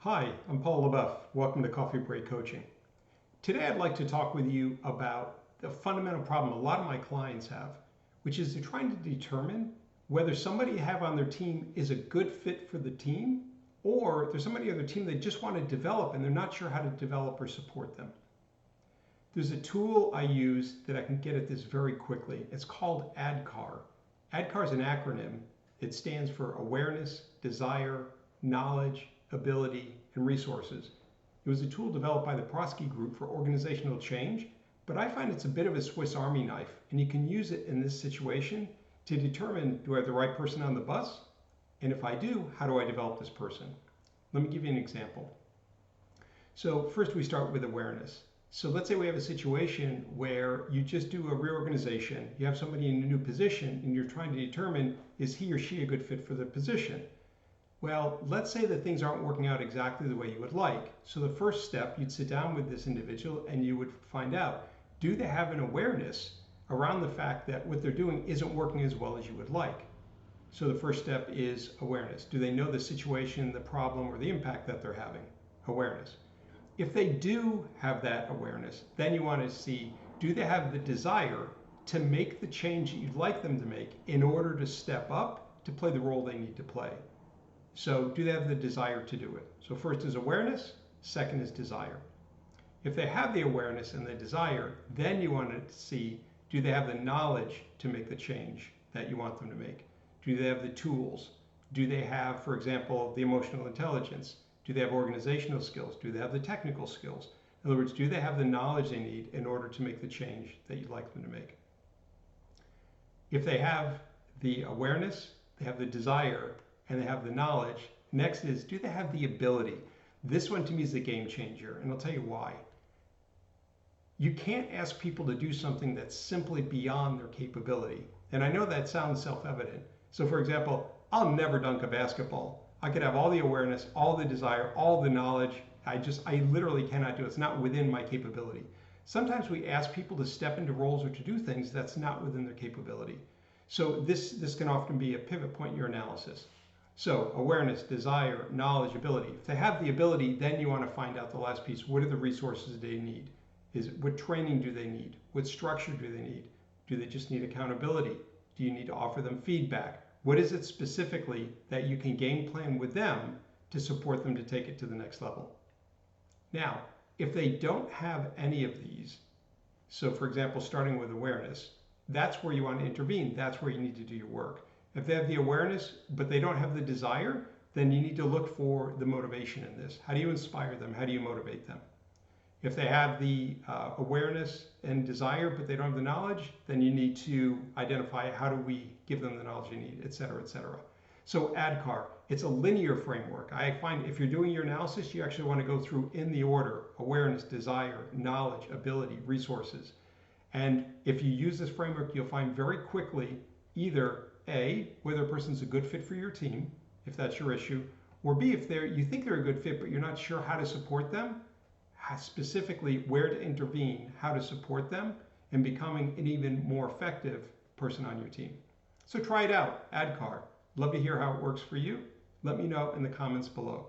Hi, I'm Paul LaBeouf. Welcome to Coffee Break Coaching. Today I'd like to talk with you about the fundamental problem a lot of my clients have, which is they're trying to determine whether somebody you have on their team is a good fit for the team, or there's somebody on their team they just want to develop and they're not sure how to develop or support them. There's a tool I use that I can get at this very quickly. It's called ADKAR. ADKAR is an acronym. It stands for Awareness, Desire, Knowledge, Ability, and Resources. It was a tool developed by the Prosky Group for organizational change, but I find it's a bit of a Swiss Army knife, and you can use it in this situation to determine, do I have the right person on the bus? And if I do, how do I develop this person? Let me give you an example. So first we start with awareness. So let's say we have a situation where you just do a reorganization, you have somebody in a new position, and you're trying to determine, is he or she a good fit for the position? Well, let's say that things aren't working out exactly the way you would like. So the first step, you'd sit down with this individual and you would find out, do they have an awareness around the fact that what they're doing isn't working as well as you would like? So the first step is awareness. Do they know the situation, the problem, or the impact that they're having? Awareness. If they do have that awareness, then you want to see, do they have the desire to make the change that you'd like them to make in order to step up to play the role they need to play? So do they have the desire to do it? So first is awareness, second is desire. If they have the awareness and the desire, then you want to see, do they have the knowledge to make the change that you want them to make? Do they have the tools? Do they have, for example, the emotional intelligence? Do they have organizational skills? Do they have the technical skills? In other words, do they have the knowledge they need in order to make the change that you'd like them to make? If they have the awareness, they have the desire, and they have the knowledge, next is, do they have the ability? This one to me is the game changer, and I'll tell you why. You can't ask people to do something that's simply beyond their capability. And I know that sounds self-evident. So for example, I'll never dunk a basketball. I could have all the awareness, all the desire, all the knowledge. I literally cannot do it. It's not within my capability. Sometimes we ask people to step into roles or to do things that's not within their capability. So this can often be a pivot point in your analysis. So awareness, desire, knowledge, ability. If they have the ability, then you want to find out the last piece. What are the resources they need? What training do they need? What structure do they need? Do they just need accountability? Do you need to offer them feedback? What is it specifically that you can game plan with them to support them to take it to the next level? Now, if they don't have any of these, so for example, starting with awareness, that's where you want to intervene. That's where you need to do your work. If they have the awareness, but they don't have the desire, then you need to look for the motivation in this. How do you inspire them? How do you motivate them? If they have the awareness and desire, but they don't have the knowledge, then you need to identify how do we give them the knowledge they need, et cetera, et cetera. So ADKAR, it's a linear framework. I find if you're doing your analysis, you actually want to go through in the order: awareness, desire, knowledge, ability, resources. And if you use this framework, you'll find very quickly either A, whether a person's a good fit for your team, if that's your issue, or B, if you think they're a good fit, but you're not sure how to support them, specifically where to intervene, how to support them, and becoming an even more effective person on your team. So try it out, ADKAR. Love to hear how it works for you. Let me know in the comments below.